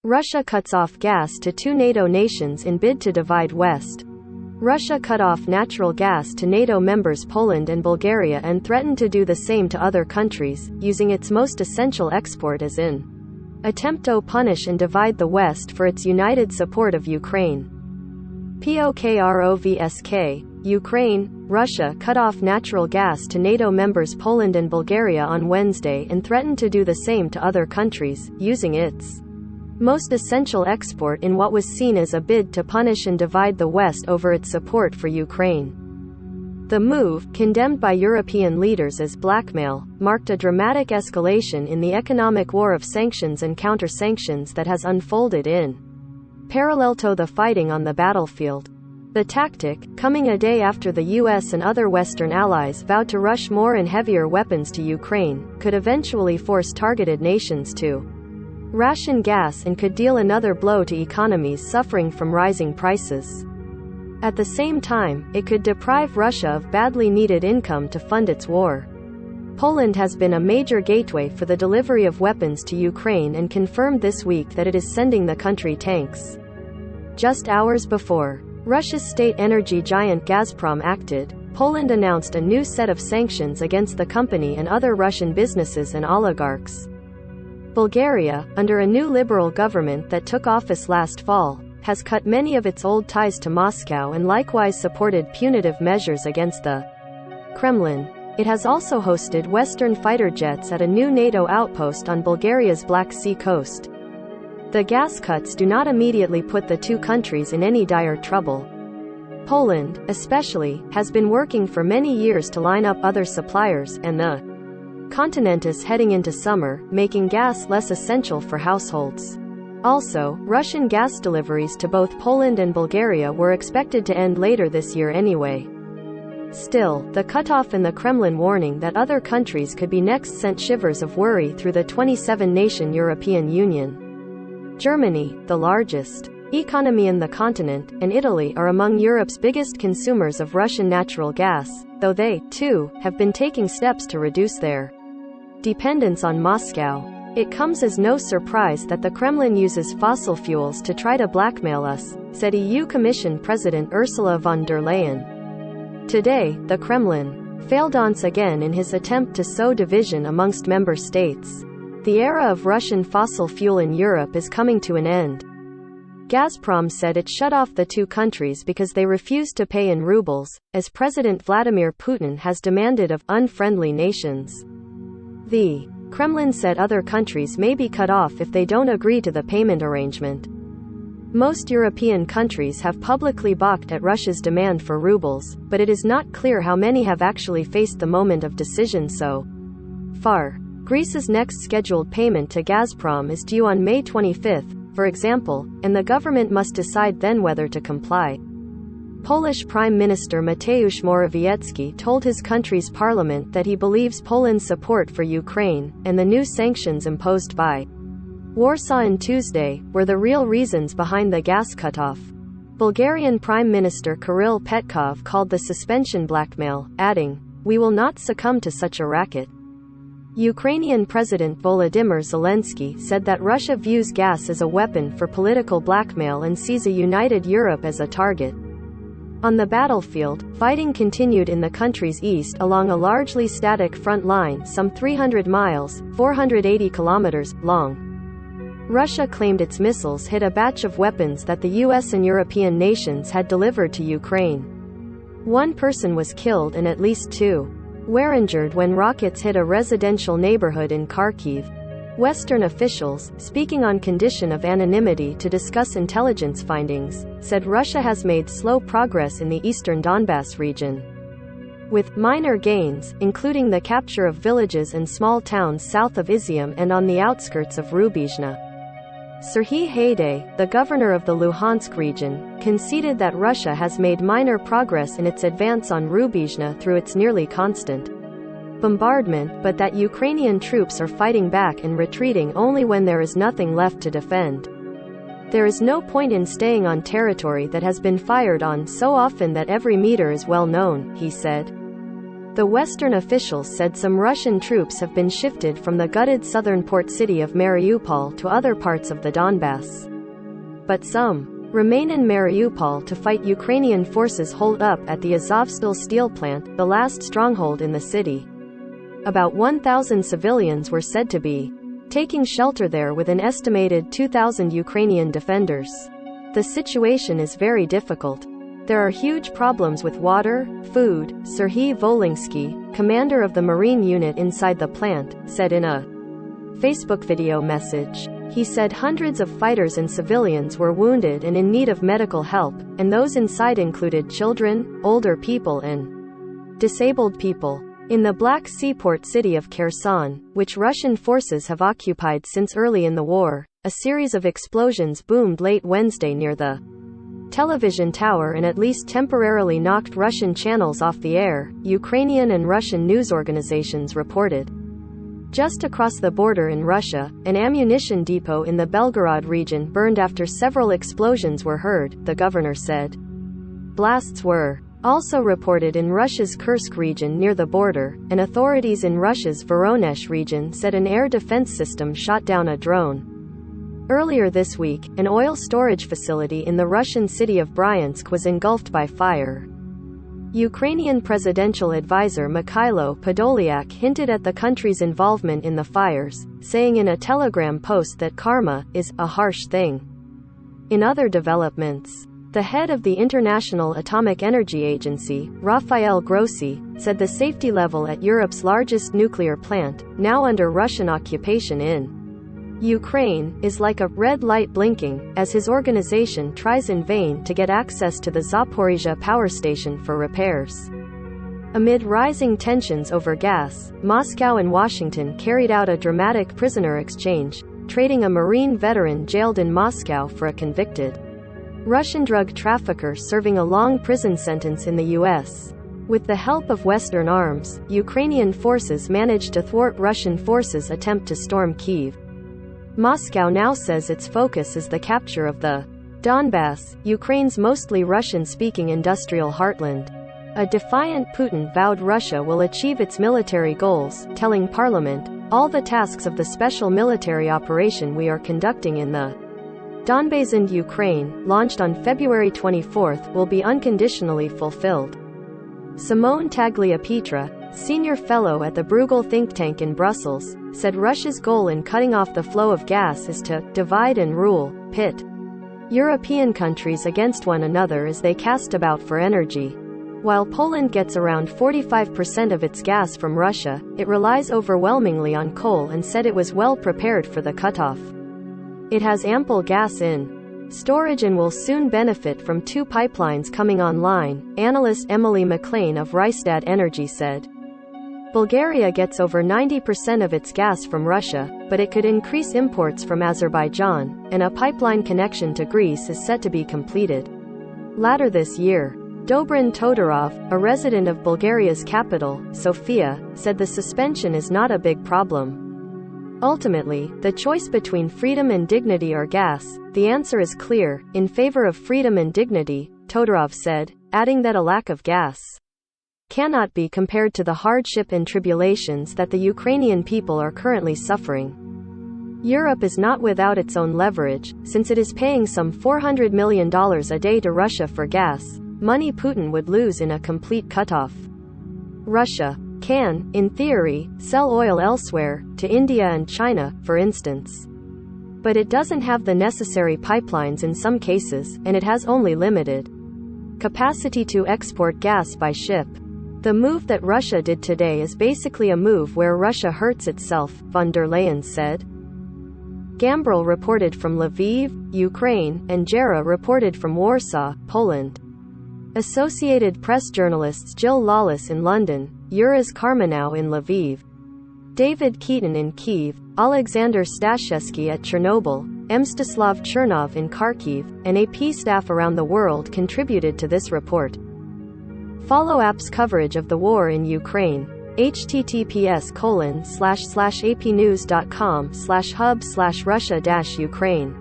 Russia cuts off gas to 2 NATO nations in bid to divide West. Russia cut off natural gas to NATO members Poland and Bulgaria and threatened to do the same to other countries, using its most essential export as an attempt to punish and divide the West for its united support of Ukraine. POKROVSK, Ukraine, Russia cut off natural gas to NATO members Poland and Bulgaria on Wednesday and threatened to do the same to other countries, using its most essential export in what was seen as a bid to punish and divide the West over its support for Ukraine. The move, condemned by European leaders as blackmail, marked a dramatic escalation in the economic war of sanctions and counter-sanctions that has unfolded in parallel to the fighting on the battlefield. The tactic, coming a day after the US and other Western allies vowed to rush more and heavier weapons to Ukraine, could eventually force targeted nations to ration gas and could deal another blow to economies suffering from rising prices. At the same time, it could deprive Russia of badly needed income to fund its war. Poland has been a major gateway for the delivery of weapons to Ukraine and confirmed this week that it is sending the country tanks. Just hours before Russia's state energy giant Gazprom acted, Poland announced a new set of sanctions against the company and other Russian businesses and oligarchs. Bulgaria, under a new liberal government that took office last fall, has cut many of its old ties to Moscow and likewise supported punitive measures against the Kremlin. It has also hosted Western fighter jets at a new NATO outpost on Bulgaria's Black Sea coast. The gas cuts do not immediately put the two countries in any dire trouble. Poland, especially, has been working for many years to line up other suppliers, and the continent is heading into summer, making gas less essential for households. Also, Russian gas deliveries to both Poland and Bulgaria were expected to end later this year anyway. Still, the cutoff and the Kremlin warning that other countries could be next sent shivers of worry through the 27-nation European Union. Germany, the largest economy in the continent, and Italy are among Europe's biggest consumers of Russian natural gas, though they, too, have been taking steps to reduce their dependence on Moscow. It comes as no surprise that the Kremlin uses fossil fuels to try to blackmail us, said EU Commission President Ursula von der Leyen. Today, the Kremlin failed once again in his attempt to sow division amongst member states. The era of Russian fossil fuel in Europe is coming to an end. Gazprom said it shut off the two countries because they refused to pay in rubles, as President Vladimir Putin has demanded of unfriendly nations. The Kremlin said other countries may be cut off if they don't agree to the payment arrangement. Most European countries have publicly balked at Russia's demand for rubles, but it is not clear how many have actually faced the moment of decision so far. Greece's next scheduled payment to Gazprom is due on May 25, for example, and the government must decide then whether to comply. Polish Prime Minister Mateusz Morawiecki told his country's parliament that he believes Poland's support for Ukraine, and the new sanctions imposed by Warsaw on Tuesday, were the real reasons behind the gas cutoff. Bulgarian Prime Minister Kirill Petkov called the suspension blackmail, adding, "We will not succumb to such a racket." Ukrainian President Volodymyr Zelensky said that Russia views gas as a weapon for political blackmail and sees a united Europe as a target. On the battlefield, fighting continued in the country's east along a largely static front line some 300 miles, 480 kilometers, long. Russia claimed its missiles hit a batch of weapons that the US and European nations had delivered to Ukraine. One person was killed and at least two were injured when rockets hit a residential neighborhood in Kharkiv. Western officials, speaking on condition of anonymity to discuss intelligence findings, said Russia has made slow progress in the eastern Donbass region, with minor gains, including the capture of villages and small towns south of Izium and on the outskirts of Rubizhne. Serhiy Haidai, the governor of the Luhansk region, conceded that Russia has made minor progress in its advance on Rubizhne through its nearly constant bombardment, but that Ukrainian troops are fighting back and retreating only when there is nothing left to defend. There is no point in staying on territory that has been fired on so often that every meter is well known, he said. The Western officials said some Russian troops have been shifted from the gutted southern port city of Mariupol to other parts of the Donbass. But some remain in Mariupol to fight Ukrainian forces holed up at the Azovstal steel plant, the last stronghold in the city. About 1,000 civilians were said to be taking shelter there, with an estimated 2,000 Ukrainian defenders. The situation is very difficult. There are huge problems with water, food, Serhiy Volinsky, commander of the Marine unit inside the plant, said in a Facebook video message. He said hundreds of fighters and civilians were wounded and in need of medical help, and those inside included children, older people and disabled people. In the Black Sea port city of Kherson, which Russian forces have occupied since early in the war, a series of explosions boomed late Wednesday near the television tower and at least temporarily knocked Russian channels off the air, Ukrainian and Russian news organizations reported. Just across the border in Russia, an ammunition depot in the Belgorod region burned after several explosions were heard, the governor said. Blasts were also reported in Russia's Kursk region near the border, and authorities in Russia's Voronezh region said an air defense system shot down a drone. Earlier this week, an oil storage facility in the Russian city of Bryansk was engulfed by fire. Ukrainian presidential advisor Mikhailo Podolyak hinted at the country's involvement in the fires, saying in a Telegram post that karma is a harsh thing. In other developments, the head of the International Atomic Energy Agency, Rafael Grossi, said the safety level at Europe's largest nuclear plant, now under Russian occupation in Ukraine, is like a red light blinking, as his organization tries in vain to get access to the Zaporizhzhia power station for repairs. Amid rising tensions over gas, Moscow and Washington carried out a dramatic prisoner exchange, trading a Marine veteran jailed in Moscow for a convicted Russian drug trafficker serving a long prison sentence in the U.S. With the help of Western arms, Ukrainian forces managed to thwart Russian forces' attempt to storm Kyiv. Moscow now says its focus is the capture of the Donbass, Ukraine's mostly Russian-speaking industrial heartland. A defiant Putin vowed Russia will achieve its military goals, telling parliament, "All the tasks of the special military operation we are conducting in the Donbass and Ukraine, launched on February 24, will be unconditionally fulfilled." Simone Tagliapietra, senior fellow at the Bruegel think tank in Brussels, said Russia's goal in cutting off the flow of gas is to divide and rule, pit European countries against one another as they cast about for energy. While Poland gets around 45% of its gas from Russia, it relies overwhelmingly on coal and said it was well prepared for the cutoff. It has ample gas in storage and will soon benefit from two pipelines coming online, analyst Emily McLean of Rystad Energy said. Bulgaria gets over 90% of its gas from Russia, but it could increase imports from Azerbaijan, and a pipeline connection to Greece is set to be completed later this year. Dobrin Todorov, a resident of Bulgaria's capital, Sofia, said the suspension is not a big problem. Ultimately, the choice between freedom and dignity or gas, the answer is clear, in favor of freedom and dignity, Todorov said, adding that a lack of gas cannot be compared to the hardship and tribulations that the Ukrainian people are currently suffering. Europe is not without its own leverage, since it is paying some $400 million a day to Russia for gas, money Putin would lose in a complete cutoff. Russia can, in theory, sell oil elsewhere, to India and China, for instance. But it doesn't have the necessary pipelines in some cases, and it has only limited capacity to export gas by ship. The move that Russia did today is basically a move where Russia hurts itself, von der Leyen said. Gambrel reported from Lviv, Ukraine, and Jera reported from Warsaw, Poland. Associated Press journalists Jill Lawless in London, Uras Karmanow in Lviv, David Keaton in Kyiv, Alexander Stashevsky at Chernobyl, Mstislav Chernov in Kharkiv, and AP staff around the world contributed to this report. Follow AP's coverage of the war in Ukraine. https://apnews.com/hub/Russia-Ukraine